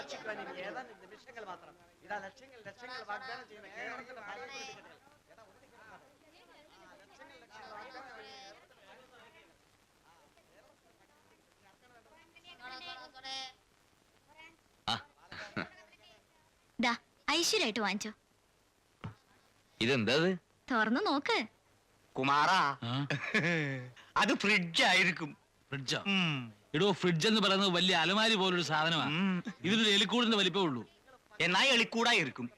ആഘോഷിക്കുവാൻ ഇനി ഏതാനും നിമിഷങ്ങൾ മാത്രം. ഇതാ ലക്ഷങ്ങൾ ലക്ഷങ്ങൾ വാഗ്ദാനം ചെയ്യുന്ന കേരളത്തിന്റെ ഭാഗ്യ ടിക്കറ്റുകൾ. ഐശ്വര്യമായിട്ട് വാങ്ങിച്ചോ. ഇതെന്താ തുറന്നു നോക്ക് കുമാറാ. അത് ഫ്രിഡ്ജ് ആയിരിക്കും. ഫ്രിഡ്ജോ? ഇടോ, ഫ്രിഡ്ജ് എന്ന് പറയുന്നത് വലിയ അലമാരി പോലൊരു സാധനമാണ്. ഇതിനൊരു എലിക്കൂടിന്റെ വലിപ്പേ ഉള്ളൂ. എന്നാ എളിക്കൂടായിരിക്കും.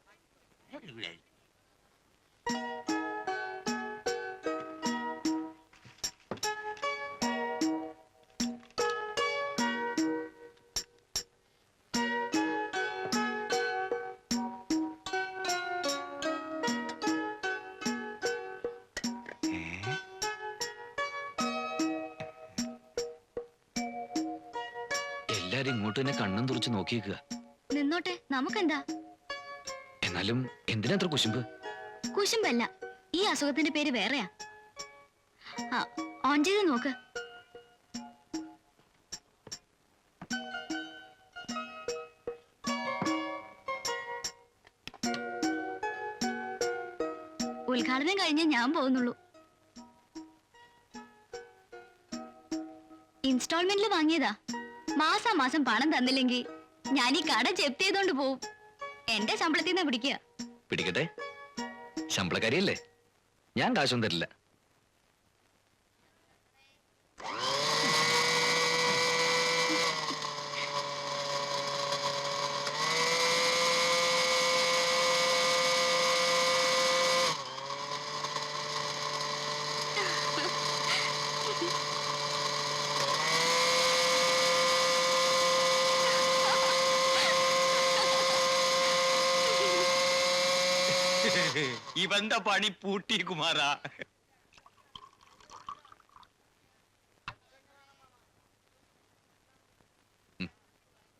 എല്ലാരും ഇങ്ങോട്ട് തന്നെ കണ്ണും തുറച്ച് നോക്കിയേക്കുക. നിന്നോട്ടെ, നമുക്കെന്താ. എന്നാലും എന്തിനാ അത്ര കുശുമ്പ്? കുശുമ്പല്ല, ഈ അസുഖത്തിന്റെ പേര് വേറെയാ. ഓൺ ചെയ്ത് നോക്ക്. ഉദ്ഘാടനം കഴിഞ്ഞേ ഞാൻ പോകുന്നുള്ളൂ. ഇൻസ്റ്റാൾമെന്റിൽ വാങ്ങിയതാ. മാസം പണം തന്നില്ലെങ്കിൽ ഞാൻ ഈ കട ജപ്തി ചെയ്തോണ്ട് പോവും. എന്റെ ശമ്പളത്തിൽ നിന്ന് പിടിക്കുക. പിടിക്കട്ടെ, ശമ്പളക്കാരിയല്ലേ, ഞാൻ കാശൊന്നും തരില്ല. ഇവന്റെ പണി പൂട്ടി കുമാരാ.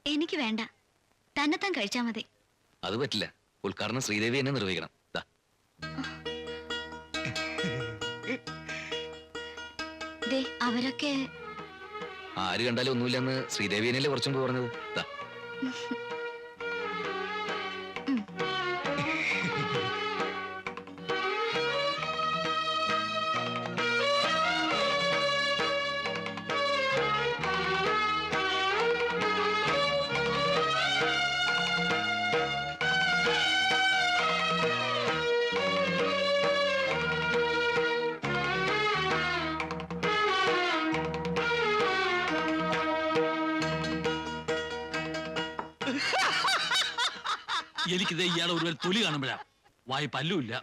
എനിക്ക് വേണ്ട, തന്നെത്താൻ കഴിച്ചാ മതി. അത് പറ്റില്ല, ഉദ്ഘാടനം ശ്രീദേവി എന്നെ നിർവഹിക്കണം. അവരൊക്കെ ആര് കണ്ടാലും ഒന്നുമില്ലെന്ന് ശ്രീദേവിയനല്ലേ കുറച്ചും പറഞ്ഞത്. എനിക്കിത് ഇയാളെ ഒരു തൊലി കാണുമ്പോഴാ വായി പല്ലുമില്ല.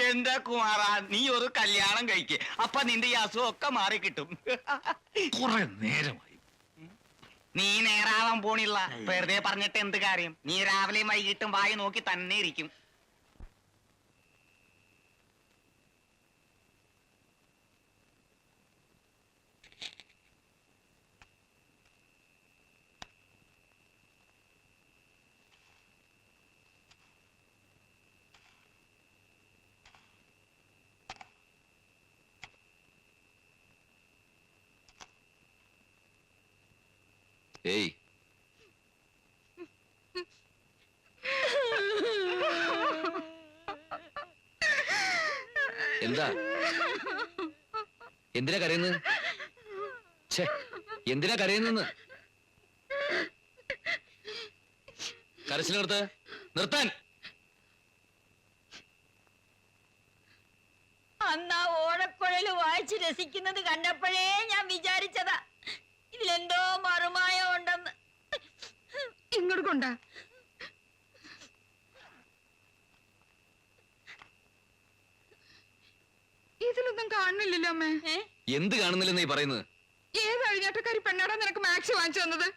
എന്താ കുമാറാ, നീ ഒരു കല്യാണം കഴിക്ക്, അപ്പൊ നിന്റെ ഈ അസുഖം ഒക്കെ മാറി കിട്ടും. കുറെ നേരമായി. നീ നേരാവാൻ പോണില്ല, വെറുതെ പറഞ്ഞിട്ട് എന്ത് കാര്യം. നീ രാവിലെയും വൈകിട്ടും വായി നോക്കി തന്നെ ഇരിക്കും. ഏയ്, എന്താ എന്തിനാ കരയുന്നത്? എന്തിനാ കരയുന്നെന്ന്? കരച്ചിൽ നിർത്താൻ. അന്ന് ആ ഓടക്കുഴല് വായിച്ച് രസിക്കുന്നത് കണ്ടപ്പോഴേ ഞാൻ വിചാരിച്ചതാ ഇതിലെന്തോ മറുമായം ഉണ്ടെന്ന്. ഇങ്ങോട്ട് കൊണ്ട ഇതിലൊന്നും കാണുന്നില്ലല്ലോ അമ്മേ. എന്ത് കാണുന്നില്ലെന്ന് നീ പറയുന്നത്? ഏത് അഴിഞ്ഞാട്ടക്കാരി പെണ്ണാടാ നിനക്ക് മാക്സി വാങ്ങിച്ചു തന്നത്?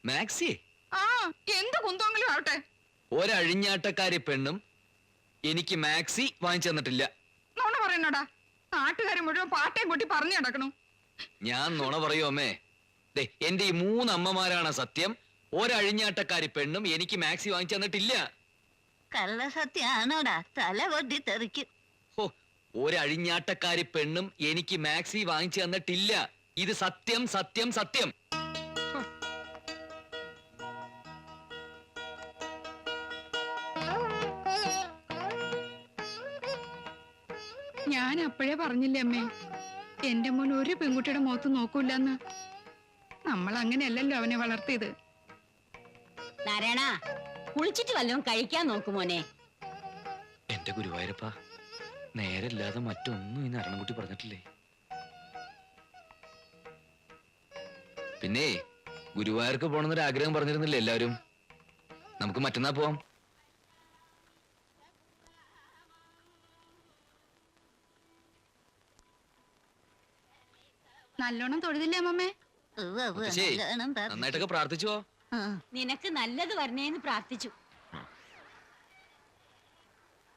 മാക്സി? ആ, എന്ത് കുന്തമെങ്കിലും ആവട്ടെ. ഒരഴിഞ്ഞാട്ടക്കാരി പെണ്ണും എനിക്ക് മാക്സി വാങ്ങിച്ചു തന്നിട്ടില്ല. നോണ പറയണടാ, നാട്ടുകാരെ മുഴുവൻ പാട്ടയും കൂട്ടി പറഞ്ഞു നടക്കണു. ഞാൻ നുണ പറയൂ അമ്മേ? എന്റെ ഈ 3 അമ്മമാരാണ് സത്യം. ഒരഴിഞ്ഞാട്ടക്കാരി പെണ്ണും എനിക്ക് മാക്സി വാങ്ങിച്ചു തന്നിട്ടില്ല. കള്ളസത്യാണോടാ, തല കൊട്ടി തെറിക്കും. ഒരഴിഞ്ഞാട്ടക്കാരി പെണ്ണും എനിക്ക് മാക്സി വാങ്ങിച്ചു തന്നിട്ടില്ല. ഇത് സത്യം സത്യം സത്യം. ഞാൻ അപ്പോഴേ പറഞ്ഞില്ലേ അമ്മേ, എന്റെ മോൻ ഒരു പെൺകുട്ടിയുടെ മുഖത്ത് നോക്കൂലെന്ന്. നമ്മൾ അങ്ങനെയല്ലല്ലോ അവനെ വളർത്തിയത്. നാരായണ, കുളിച്ചിട്ട് വല്ലതും കഴിക്കാൻ നോക്കുമോനെ. എന്റെ ഗുരുവായൂരപ്പ, നേരല്ലാതെ മറ്റൊന്നും ഈ നാരായണൻകുട്ടി പറഞ്ഞിട്ടില്ലേ? പിന്നെ ഗുരുവായൂർക്ക് പോണെന്നൊരു ആഗ്രഹം പറഞ്ഞിരുന്നില്ലേ എല്ലാവരും? നമുക്ക് മറ്റന്നാ പോവാം. നല്ലോണം തൊഴുതില്ലേ അമ്മമ്മേ? മുത്തശ്ശി, നന്നായിട്ടൊക്കെ പ്രാർത്ഥിച്ചുവോ? നിനക്ക് നല്ലത് വരണേന്ന് പ്രാർത്ഥിച്ചു.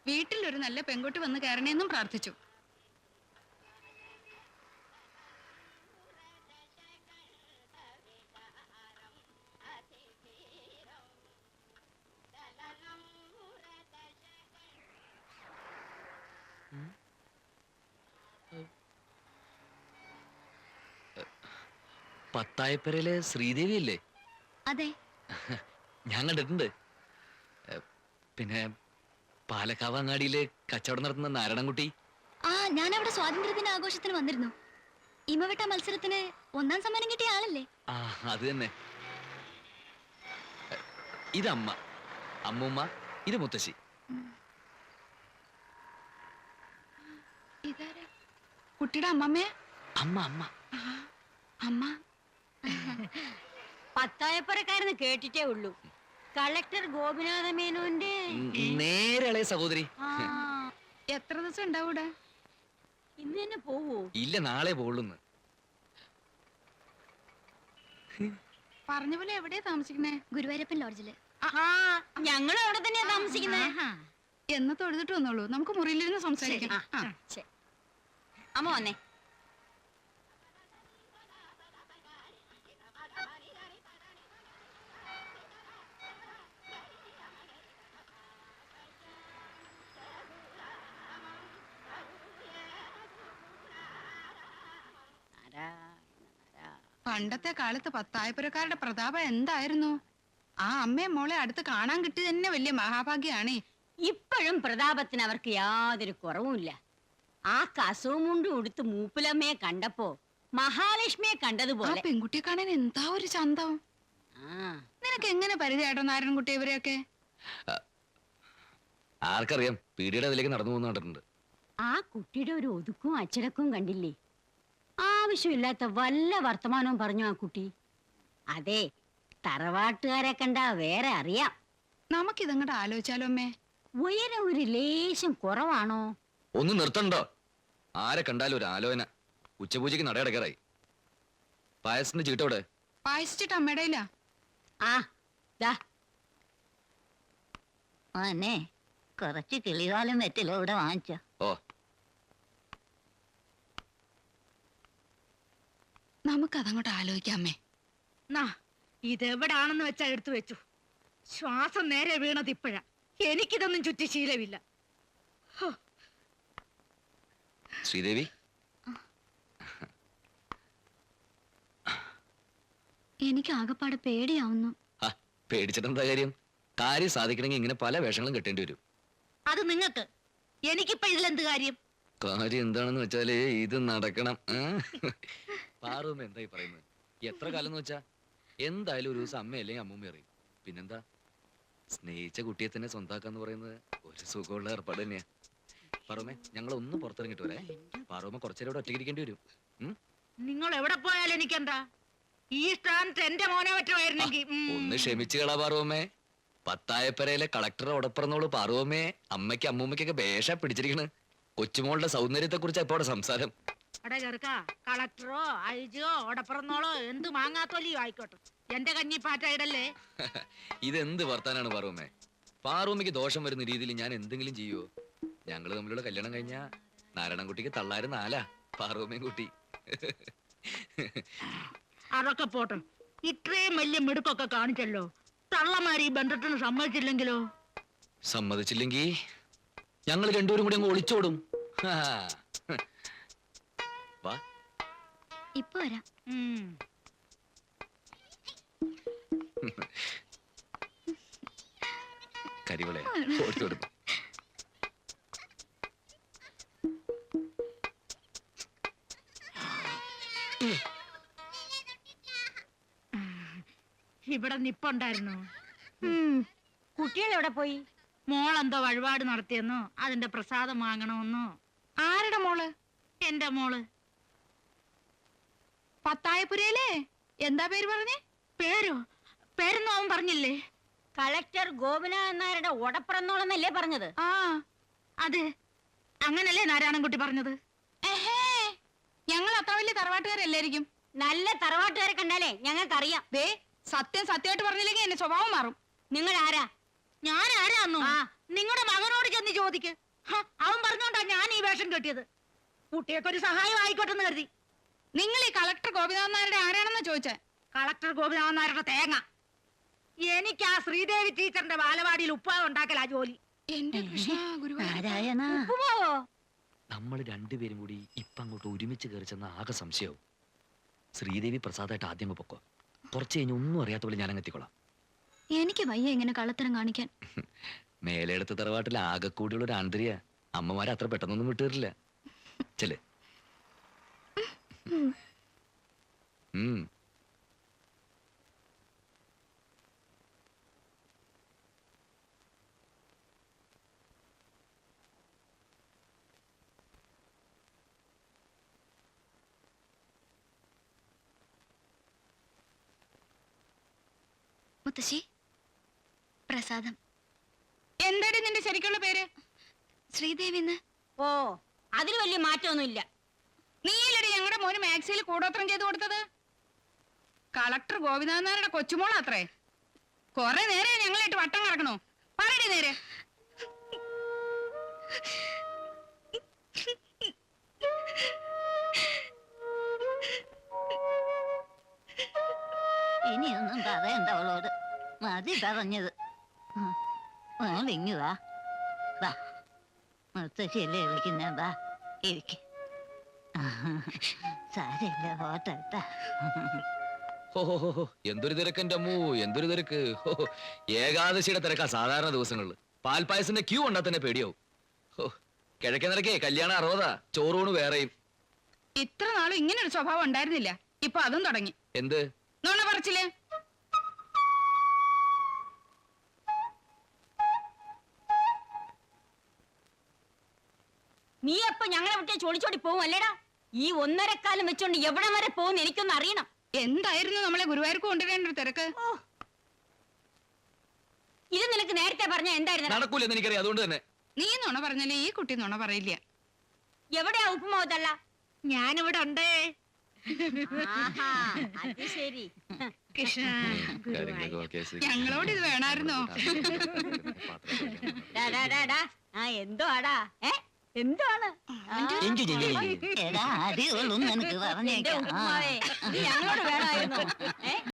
വീട്ടിലൊരു നല്ല പെൺകുട്ടി വന്ന് കയറണേന്നും പ്രാർത്ഥിച്ചു. പത്തായപ്പരയിലെ ശ്രീദേവി അല്ലേ? അതെ. ഞാൻ കണ്ടിട്ടുണ്ട്. പിന്നെ പാലക്കാവ് അങ്ങാടിയില് കച്ചവടം നടത്തുന്ന നാരായണൻകുട്ടി. ആ, ഞാൻ അവിടെ സ്വാതന്ത്ര്യദിന ആഘോഷത്തിന് വന്നിരുന്നു. ഇമവെട്ട മത്സരത്തിന് 1ാം സമ്മാനം കിട്ടിയ ആളല്ലേ? ആ, അത് തന്നെ. ഇതമ്മ, അമ്മൂമ്മ, ഇത് മുത്തശ്ശി. ഇതാരാ? കുട്ടിയുടെ അമ്മമ്മേ? അമ്മ അമ്മ അമ്മ പത്തായപ്പുറക്കാരെന്ന് കേട്ടിട്ടേ ഉള്ളൂ. കളക്ടർ ഗോപിനാഥ മേനോന്റെ നേരെ ഇളയ സഹോദരി. ആ, എത്ര ദിവസം ഉണ്ടാവൂടെ? ഇന്ന് തന്നെ പോവോ? ഇല്ല, നാളെ പോളുന്ന്. പറഞ്ഞ പോലെ എവിടെയാ താമസിക്കണേ? ഗുരുവായൂരപ്പൻ ലോഡ്ജില്. ഞങ്ങൾ അവിടെ തന്നെയാ താമസിക്കുന്നത്. എന്ന് തൊഴുതിട്ട് വന്നോളൂ, നമുക്ക് മുറിയിലിരുന്ന് സംസാരിക്കാം. ആ. ശരി. അമ്മ വന്നേ. പണ്ടത്തെ കാലത്ത് പത്തായപ്പുരക്കാരുടെ പ്രതാപം എന്തായിരുന്നു? ആ അമ്മയെ മോളെ അടുത്ത് കാണാൻ കിട്ടി തന്നെ വലിയ മഹാഭാഗ്യാണേ. ഇപ്പോഴും പ്രതാപത്തിന് അവർക്ക് യാതൊരു കുറവുമില്ല. ആ കസവും മുണ്ടും ഉടുത്ത് മൂപ്പിലമ്മയെ കണ്ടപ്പോ മഹാലക്ഷ്മിയെ ആ കണ്ടതുപോലെ. പെൺകുട്ടിയെ കാണാൻ എന്താ ഒരു ചന്തം. ആ, നിനക്ക് എങ്ങനെ പരിചയമായിട്ടോ നാരായണൻകുട്ടി ഇവരെയൊക്കെ? ആർക്കറിയാം, പീടിയുടെ അതിലേക്ക് നടന്നു പോകുന്ന കണ്ടിട്ടുണ്ട്. ആ കുട്ടിയുടെ ഒരു ഒതുക്കും അച്ചടക്കവും കണ്ടില്ലേ? ആവശ്യമില്ലാത്ത വല്ല വർത്തമാനവും പറഞ്ഞു ആ കുട്ടി. അതെ, തറവാട്ടുകാരെ കണ്ടാ വേറെ അറിയാം. നമുക്കിതങ്ങോട്ട് ആലോചിച്ചാലോ അമ്മേ? ഉയരം ഒരു ലേശം കുറവാണോ? ഒന്ന് നിർത്തണ്ടോ? ആരെ കണ്ടാലും ഒരു ആലോചന. ഉച്ചപൂജയ്ക്ക് നടയടക്കാറായി. പായസത്തിന്റെ ചീട്ടോടെ പായസിച്ചിട്ട് അമ്മയുടെ ഇല്ല. ആ, ദാ ആന്നെ കുറച്ച് കിളികാലം വെറ്റില ഇവിടെ വാങ്ങിച്ച. ഓ, നമുക്കതങ്ങോട്ട് ആലോചിക്കാമേ. ഇതെവിടാണെന്ന് വെച്ചാ എടുത്തു വെച്ചു. ശ്വാസം നേരെ വീണത് ഇപ്പോഴാ. എനിക്കിതൊന്നും ചുറ്റി ശീലമില്ല. ശ്രീദേവി, എനിക്ക് ആകപ്പാടെ പേടിയാവുന്നു. പേടിച്ചിട്ടെന്താ കാര്യം? കാര്യം സാധിക്കണമെങ്കിൽ ഇങ്ങനെ പല വേഷങ്ങളും കെട്ടേണ്ടി വരും. അത് നിങ്ങക്ക്, എനിക്കിപ്പോ ഇതിലെന്ത് കാര്യം? കാര്യം എന്താണെന്ന് വെച്ചാല് ഇത് നടക്കണം. പാറുമ്മ എന്തായി പറയുന്നത്? എത്ര കാലം എന്ന് വെച്ചാ എന്തായാലും ഒരു ദിവസം അമ്മ അല്ലെങ്കിൽ അമ്മൂമ്മ അറിയും. പിന്നെന്താ, സ്നേഹിച്ച കുട്ടിയെ തന്നെ സ്വന്താക്കാന്ന് പറയുന്നത് ഒരു സുഖമുള്ള ഏർപ്പാട് തന്നെയാ. പാറുമ്മ, ഞങ്ങളൊന്നും പുറത്തിറങ്ങിട്ട് വരെ. പാറുമ്മ കുറച്ചേരം ഇവിടെ ഒറ്റയ്ക്ക് ഇരിക്കേണ്ടി വരും. നിങ്ങൾ എവിടെ പോയാലും എനിക്കെന്താ? ഈ സ്ഥാനത്ത് എന്റെ മോനെ പറ്റുമായിരുന്നെങ്കിൽ. ഒന്ന് ക്ഷമിച്ചു കളാ പാറുമ്മേ. പത്തായപ്പരയിലെ കളക്ടറെ ഉടപ്പറന്നോളൂ പാറുമ്മേ. അമ്മയ്ക്ക് അമ്മൂമ്മയ്ക്കൊക്കെ ഭേഷ പിടിച്ചിരിക്കണ്. കൊച്ചുമോളുടെ സൗന്ദര്യത്തെ കുറിച്ച് എപ്പോടെ സംസാരം. എടാ ചെറുക്ക, കളക്ടറോ ഐജിയോ ഓടപ്പുറന്നോളോ എന്ത് മാങ്ങാത്തോലിയോ ആയിക്കോട്ടെ, എന്റെ കഞ്ഞി പാറ്റയിടല്ലേ. ഇതെന്ത് വർത്താനാണ് പാറുമ്മേ? പാറുമ്മയ്ക്ക് ദോഷം വരുന്ന രീതിയിൽ ഞാൻ എന്തെങ്കിലും ചെയ്യുവോ? ഞങ്ങള് തമ്മിലുള്ള കല്യാണം കഴിഞ്ഞാ നാരായണൻകുട്ടിക്ക് തള്ളാര് 4 പാറുമ്മയും കുട്ടി. അതൊക്കെ പോട്ടെ, ഇത്രയും വലിയ മിടുക്കൊക്കെ കാണിച്ചല്ലോ. തള്ളമാര് ഈ ബന്ധത്തിന് സമ്മതിച്ചില്ലെങ്കിലോ? സമ്മതിച്ചില്ലെങ്കി ഞങ്ങൾ രണ്ടുപേരും കൂടി അങ്ങ് ഒളിച്ചോടും. വാ, ഇപ്പൊ വരാം. കരിവളെ ഓടിച്ചോടും. ഇവിടെ നിപ്പുണ്ടായിരുന്നു. കുട്ടികൾ എവിടെ പോയി? മോളെന്തോ വഴിപാട് നടത്തിയെന്നോ അതിന്റെ പ്രസാദം വാങ്ങണമെന്നോ. ആരുടെ മോള്? എന്റെ മോള്. പത്തായപുരയിലെ എന്താ പേര് പറഞ്ഞേ? പേരൊന്നും അവൻ പറഞ്ഞില്ലേ? കളക്ടർ ഗോപിനാഥൻ നായരുടെ ഓടപ്പുറന്നോളെന്നല്ലേ പറഞ്ഞത്? ആ അതെ, അങ്ങനല്ലേ നാരായണൻകുട്ടി പറഞ്ഞത്? ഞങ്ങൾ അത്ര വലിയ തറവാട്ടുകാരല്ലായിരിക്കും. നല്ല തറവാട്ടുകാരെ കണ്ടാലേ ഞങ്ങൾക്കറിയാം. ദേ സത്യമായിട്ട് പറഞ്ഞില്ലെങ്കിൽ എന്റെ സ്വഭാവം മാറും. നിങ്ങൾ ആരാ? ഞാൻ ആരാന്നോ? നിങ്ങളുടെ മകനോട് ചെന്ന് ചോദിക്ക്. അവൻ പറഞ്ഞോണ്ടാ ഞാൻ ഈ വേഷം കെട്ടിയത്. കുട്ടിയൊക്കെ ഒരു സഹായം ആയിക്കോട്ടെന്ന് കരുതി. നിങ്ങൾ ഈ കളക്ടർ ഗോപിനാഥൻ നായരുടെ ആരാണെന്ന് ചോദിച്ചേ? കളക്ടർ ഗോപിനാഥൻ നായരുടെ തേങ്ങ. എനിക്ക് ആ ശ്രീദേവി ടീച്ചറിന്റെ ബാലവാടിയിൽ ഉപ്പാവ് ഉണ്ടാക്കലാ ജോലി. എന്റെ ഗുരുവായൂർ. നാരായണ ഉപ്പുമാവോ? നമ്മൾ രണ്ടുപേരും കൂടി ഇപ്പൊ അങ്ങോട്ട് ഒരുമിച്ച് കയറി ചെന്ന ആകെ സംശയവും. ശ്രീദേവി പ്രസാദായിട്ട് ആദ്യം പൊക്കോ, കുറച്ച് കഴിഞ്ഞ് ഒന്നും അറിയാത്ത പോലെ ഞാൻ അങ്ങെത്തിക്കൊള്ളാം. എനിക്ക് വയ്യ ഇങ്ങനെ കള്ളത്തരം കാണിക്കാൻ. മേലെടുത്ത തറവാട്ടിൽ ആകെ കൂടിയുള്ള ഒരു ആന്തരിയ അമ്മമാരെ അത്ര പെട്ടെന്നൊന്നും വിട്ടുതരില്ല. ചെല്. മുത്തശ്ശി, പ്രസാദം. എന്താടി നിന്റെ ശരിക്കുള്ള പേര്? ശ്രീദേവിന്ന്. ഓ, അതിൽ വലിയ മാറ്റമൊന്നുമില്ല. നീലടി ഞങ്ങളുടെ മോന് മാക്സിയിൽ കൂടോത്രം ചെയ്ത് കൊടുത്തത്. കളക്ടർ ഗോപിനാഥൻ നായരുടെ കൊച്ചുമോളാത്രേ. കൊറേ നേരെ ഞങ്ങളായിട്ട് വട്ടം കറക്കണോ? പറയടി നേരെ. ഇനിയൊന്നും പറയണ്ട അവളോട്, മതി പറഞ്ഞത്. മോളിങ്ങുവാ, വാ, മുത്തശ്ശിയല്ലേ വിളിക്കുന്ന, വാ ഇരിക്ക്. സാരമില്ല, ഓട്ട. എന്തൊരു തിരക്ക് എന്റെ അമ്മൂ, എന്തൊരു തിരക്ക്. ഏകാദശിയുടെ തിരക്കാ സാധാരണ ദിവസങ്ങളിൽ. പാൽപ്പായസിന്റെ ക്യൂ ഉണ്ടാ തന്നെ പേടിയാവും. കിഴക്കേ നിരക്കേ കല്യാണം 60, ചോറൂണ് വേറെയും. ഇത്ര നാളും ഇങ്ങനെ ഒരു സ്വഭാവം ഉണ്ടായിരുന്നില്ല, ഇപ്പൊ അതും തുടങ്ങി. എന്ത് നോണ പറച്ചില്ലേ? നീ എപ്പോ ഞങ്ങളെ വിട്ടേ ചോടിച്ചോടി പോവും അല്ലേടാ? ഈ 1.5 കാലം വെച്ചോണ്ട് എവിടം വരെ പോകും എനിക്കൊന്ന് അറിയണം. എന്തായിരുന്നു നമ്മളെ ഗുരുവായൂർക്ക് കൊണ്ടുവരേണ്ട ഒരു തിരക്ക്? ഇത് നിനക്ക് നേരത്തെ പറഞ്ഞ എന്തായിരുന്നു? നടക്കൂലെന്ന് എനിക്കറിയാം, അതുകൊണ്ട് തന്നെ. നീ നുണ പറഞ്ഞാലേ ഈ കുട്ടി നുണ പറയില്ല. എവിടെയാ ഉപ്പുമാവത്തല്ല? ഞാനിവിടെ ഉണ്ടേ. അത് ശരി. കൃഷ്ണ, ഞങ്ങളോട് ഇത് വേണമായിരുന്നോ? എന്തോ ആടാ, എന്താണ്? എടാ, അടിയുള്ളൂ നിനക്ക് പറഞ്ഞേക്കാം. ഉപ്പുമാവേ, ഞങ്ങളോട് വേണമായിരുന്നോ?